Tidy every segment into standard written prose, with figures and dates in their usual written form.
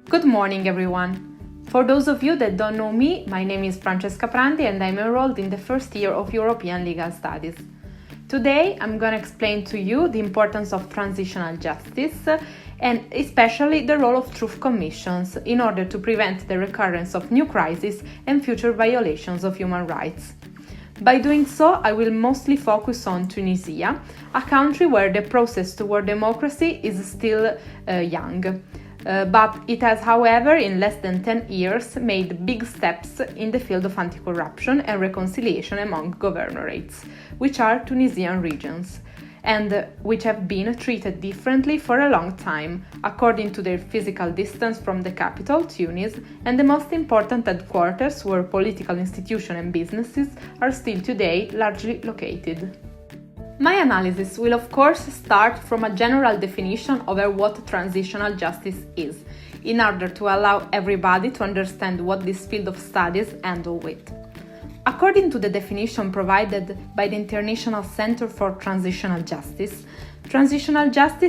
Good morning, everyone. For those of you that don't know me, my name is Francesca Prandi and I'm enrolled in the first year of European Legal Studies. Today, I'm going to explain to you the importance of transitional justice and especially the role of truth commissions in order to prevent the recurrence of new crises and future violations of human rights. By doing so, I will mostly focus on Tunisia, a country where the process toward democracy is still young. But it has, however, in less than 10 years, made big steps in the field of anti-corruption and reconciliation among governorates, which are Tunisian regions, and which have been treated differently for a long time, according to their physical distance from the capital, Tunis, and the most important headquarters where political institutions and businesses are still today largely located. My analysis will of course start from a general definition over what transitional justice is, in order to allow everybody to understand what this field of studies handles with. According to the definition provided by the International Center for Transitional Justice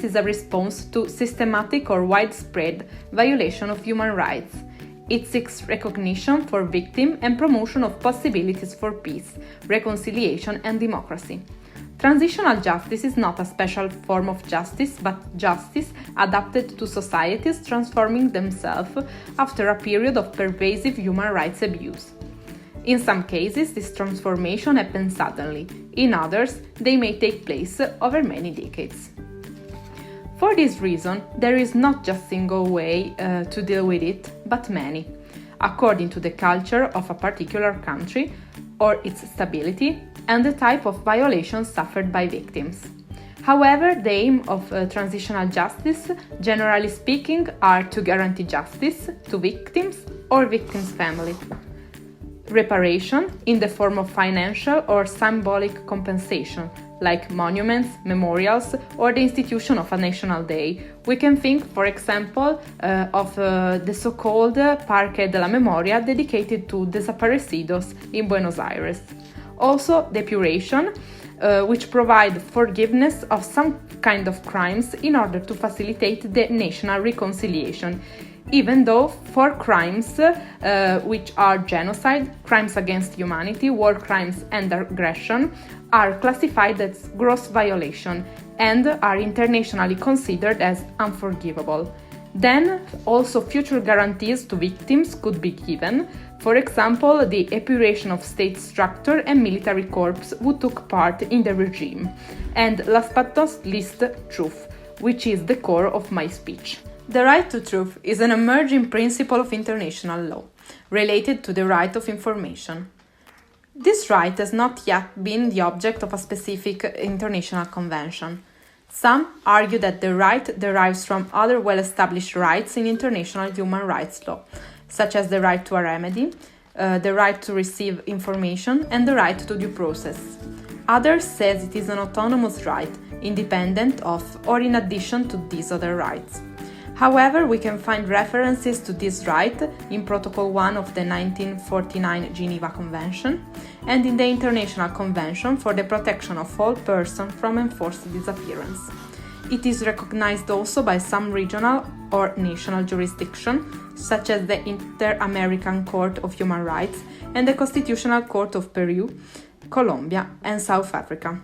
is a response to systematic or widespread violation of human rights. It seeks recognition for victims and promotion of possibilities for peace, reconciliation and democracy. Transitional justice is not a special form of justice, but justice adapted to societies transforming themselves after a period of pervasive human rights abuse. In some cases, this transformation happens suddenly. In others, they may take place over many decades. For this reason, there is not just a single way to deal with it, but many, according to the culture of a particular country or its stability and the type of violations suffered by victims. However, the aim of transitional justice, generally speaking, are to guarantee justice to victims or victims' families. Reparation in the form of financial or symbolic compensation, like monuments, memorials, or the institution of a national day. We can think, for example, of the so-called Parque de la Memoria dedicated to desaparecidos in Buenos Aires. Also, depuration, which provide forgiveness of some kind of crimes in order to facilitate the national reconciliation, even though for crimes which are genocide, crimes against humanity, war crimes and aggression are classified as gross violation and are internationally considered as unforgivable. Then also future guarantees to victims could be given, for example, the epuration of state structure and military corps who took part in the regime. And last but not least, truth, which is the core of my speech. The right to truth is an emerging principle of international law, related to the right of information. This right has not yet been the object of a specific international convention. Some argue that the right derives from other well-established rights in international human rights law, such as the right to a remedy, the right to receive information, and the right to due process. Others say it is an autonomous right, independent of or in addition to these other rights. However, we can find references to this right in Protocol 1 of the 1949 Geneva Convention and in the International Convention for the Protection of All Persons from Enforced Disappearance. It is recognized also by some regional or national jurisdiction, such as the Inter-American Court of Human Rights and the Constitutional Court of Peru, Colombia, and South Africa.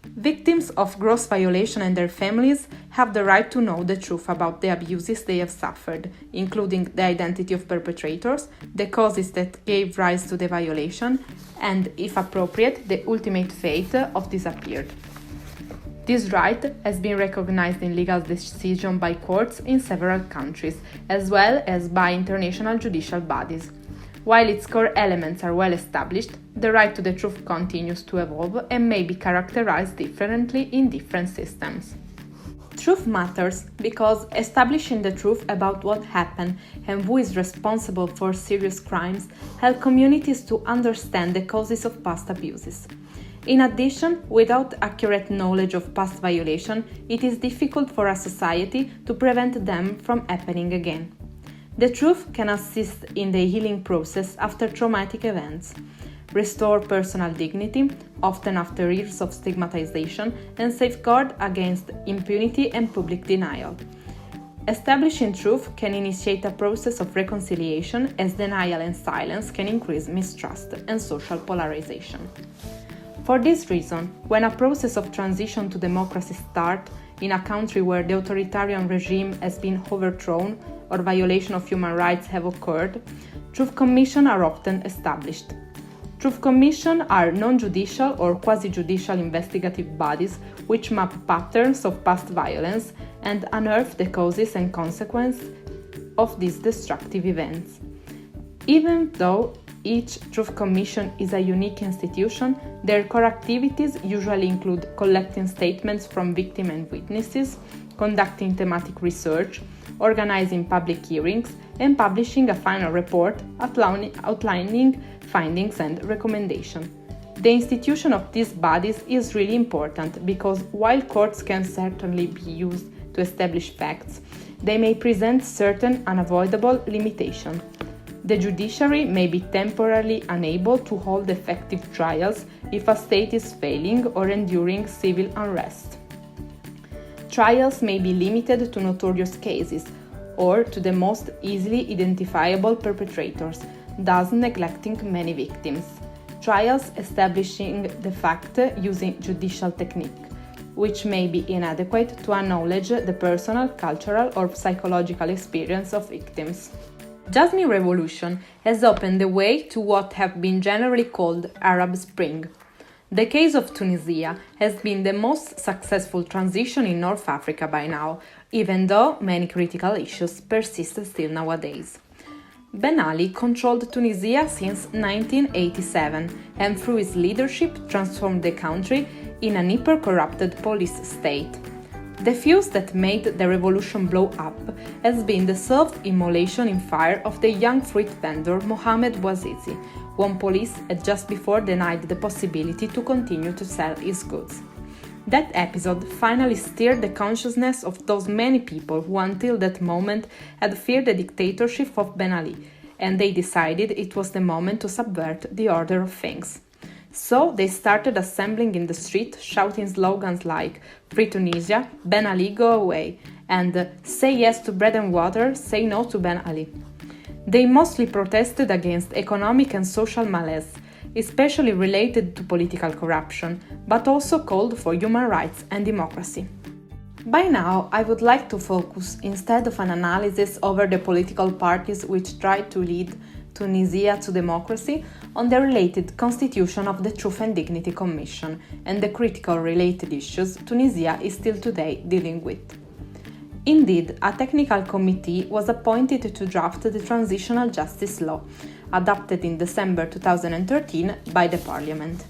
Victims of gross violation and their families have the right to know the truth about the abuses they have suffered, including the identity of perpetrators, the causes that gave rise to the violation, and, if appropriate, the ultimate fate of disappeared. This right has been recognized in legal decisions by courts in several countries, as well as by international judicial bodies. While its core elements are well established, the right to the truth continues to evolve and may be characterized differently in different systems. Truth matters because establishing the truth about what happened and who is responsible for serious crimes help communities to understand the causes of past abuses. In addition, without accurate knowledge of past violation, it is difficult for a society to prevent them from happening again. The truth can assist in the healing process after traumatic events, restore personal dignity, often after years of stigmatization, and safeguard against impunity and public denial. Establishing truth can initiate a process of reconciliation, as denial and silence can increase mistrust and social polarization. For this reason, when a process of transition to democracy starts in a country where the authoritarian regime has been overthrown or violation of human rights have occurred, truth commissions are often established. Truth commissions are non-judicial or quasi-judicial investigative bodies which map patterns of past violence and unearth the causes and consequences of these destructive events. Even though each Truth Commission is a unique institution, their core activities usually include collecting statements from victims and witnesses, conducting thematic research, organizing public hearings, and publishing a final report outlining findings and recommendations. The institution of these bodies is really important because while courts can certainly be used to establish facts, they may present certain unavoidable limitations. The judiciary may be temporarily unable to hold effective trials if a state is failing or enduring civil unrest. Trials may be limited to notorious cases or to the most easily identifiable perpetrators, thus neglecting many victims. Trials establishing the fact using judicial technique, which may be inadequate to acknowledge the personal, cultural, or psychological experience of victims. Jasmine Revolution has opened the way to what have been generally called Arab Spring. The case of Tunisia has been the most successful transition in North Africa by now, even though many critical issues persist still nowadays. Ben Ali controlled Tunisia since 1987 and through his leadership transformed the country in an hyper-corrupted police state. The fuse that made the revolution blow up has been the self-immolation in fire of the young fruit vendor Mohamed Bouazizi, whom police had just before denied the possibility to continue to sell his goods. That episode finally stirred the consciousness of those many people who until that moment had feared the dictatorship of Ben Ali, and they decided it was the moment to subvert the order of things. So they started assembling in the street, shouting slogans like "Free Tunisia," "Ben Ali, go away," and "Say yes to bread and water, say no to Ben Ali." They mostly protested against economic and social malaise, especially related to political corruption, but also called for human rights and democracy. By now, I would like to focus, instead of an analysis over the political parties which tried to lead Tunisia to democracy, on the related constitution of the Truth and Dignity Commission and the critical related issues Tunisia is still today dealing with. Indeed, a technical committee was appointed to draft the Transitional Justice Law, adopted in December 2013 by the Parliament.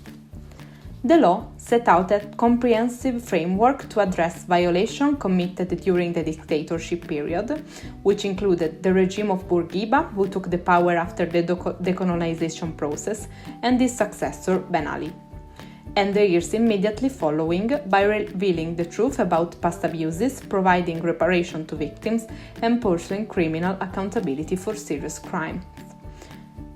The law set out a comprehensive framework to address violations committed during the dictatorship period, which included the regime of Bourguiba, who took the power after the decolonization process, and his successor Ben Ali, and the years immediately following by revealing the truth about past abuses, providing reparation to victims, and pursuing criminal accountability for serious crimes.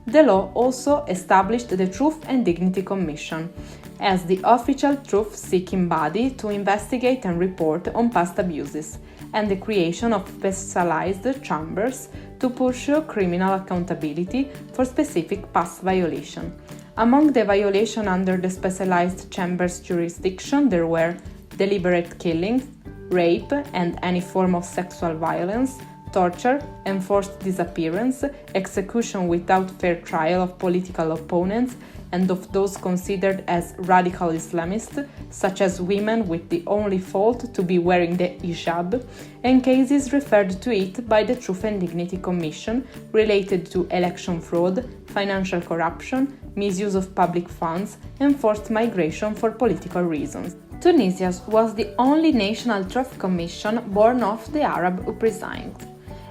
The law also established the Truth and Dignity Commission as the official truth-seeking body to investigate and report on past abuses, and the creation of specialized chambers to pursue criminal accountability for specific past violations. Among the violations under the specialized chambers jurisdiction there were deliberate killings, rape and any form of sexual violence, torture, enforced disappearance, execution without fair trial of political opponents and of those considered as radical Islamists, such as women with the only fault to be wearing the hijab, and cases referred to it by the Truth and Dignity Commission related to election fraud, financial corruption, misuse of public funds, and forced migration for political reasons. Tunisia was the only national truth commission born of the Arab uprising,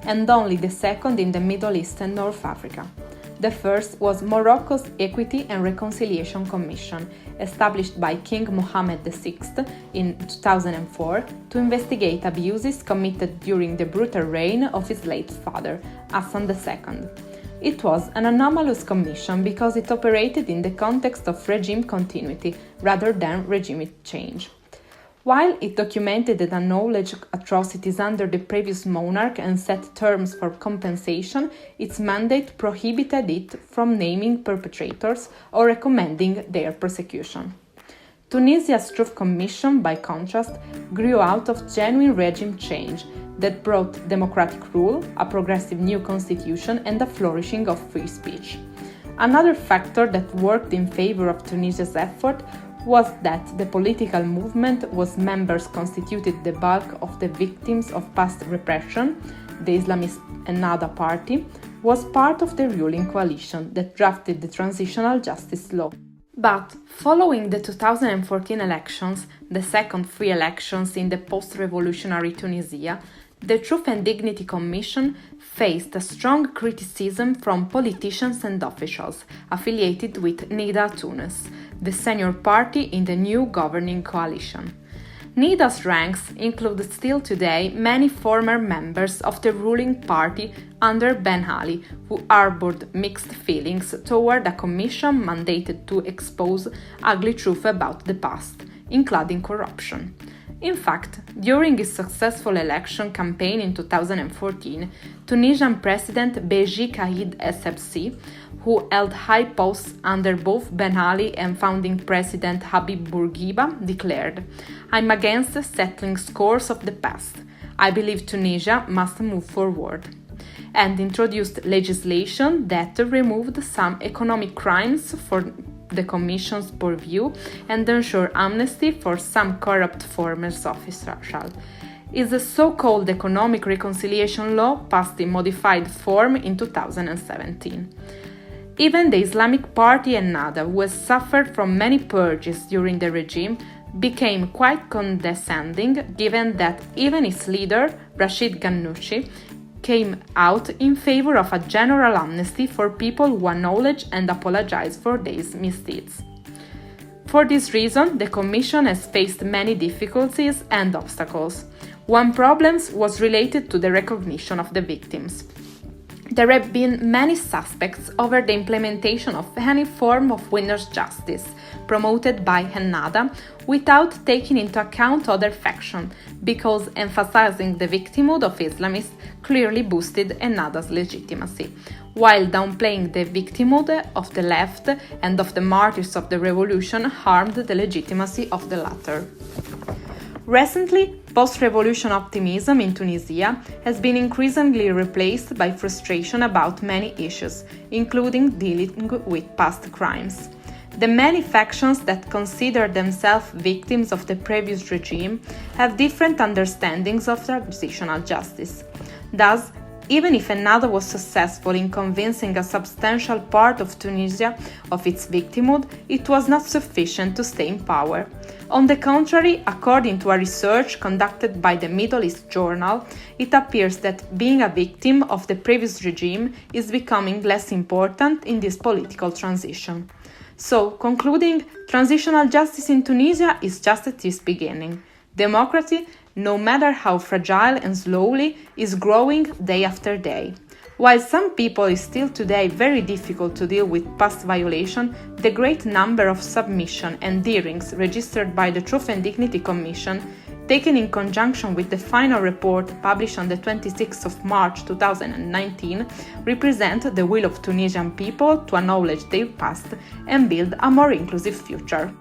and only the second in the Middle East and North Africa. The first was Morocco's Equity and Reconciliation Commission, established by King Mohammed VI in 2004 to investigate abuses committed during the brutal reign of his late father, Hassan II. It was an anomalous commission because it operated in the context of regime continuity rather than regime change. While it documented and acknowledged atrocities under the previous monarch and set terms for compensation, its mandate prohibited it from naming perpetrators or recommending their prosecution. Tunisia's Truth Commission, by contrast, grew out of genuine regime change that brought democratic rule, a progressive new constitution, and a flourishing of free speech. Another factor that worked in favor of Tunisia's effort was that the political movement whose members constituted the bulk of the victims of past repression, the Islamist Ennahda party, was part of the ruling coalition that drafted the Transitional Justice Law. But following the 2014 elections, the second free elections in the post-revolutionary Tunisia, the Truth and Dignity Commission faced a strong criticism from politicians and officials affiliated with Nida Tunis, the senior party in the new governing coalition. Nida's ranks include still today many former members of the ruling party under Ben Ali, who harbored mixed feelings toward a commission mandated to expose ugly truth about the past, including corruption. In fact, during his successful election campaign in 2014, Tunisian President Beji Caid Essebsi, who held high posts under both Ben Ali and founding President Habib Bourguiba, declared, "I'm against settling scores of the past. I believe Tunisia must move forward," and introduced legislation that removed some economic crimes for the Commission's purview and ensure amnesty for some corrupt former officials. Is the so-called Economic Reconciliation Law passed in modified form in 2017. Even the Islamic Party Ennahda, who has suffered from many purges during the regime, became quite condescending given that even its leader, Rachid Ghannouchi, came out in favor of a general amnesty for people who acknowledge and apologize for their misdeeds. For this reason, the Commission has faced many difficulties and obstacles. One problem was related to the recognition of the victims. There have been many suspects over the implementation of any form of winner's justice promoted by Ennahda without taking into account other factions, because emphasizing the victimhood of Islamists clearly boosted Ennahda's legitimacy, while downplaying the victimhood of the left and of the martyrs of the revolution harmed the legitimacy of the latter. Recently, post-revolution optimism in Tunisia has been increasingly replaced by frustration about many issues, including dealing with past crimes. The many factions that consider themselves victims of the previous regime have different understandings of transitional justice. Thus, even if Ennahda was successful in convincing a substantial part of Tunisia of its victimhood, it was not sufficient to stay in power. On the contrary, according to a research conducted by the Middle East Journal, it appears that being a victim of the previous regime is becoming less important in this political transition. So, concluding, transitional justice in Tunisia is just at its beginning. Democracy, no matter how fragile and slowly, is growing day after day. While some people is still today very difficult to deal with past violation, the great number of submission and hearings registered by the Truth and Dignity Commission, taken in conjunction with the final report published on the 26th of March 2019, represent the will of Tunisian people to acknowledge their past and build a more inclusive future.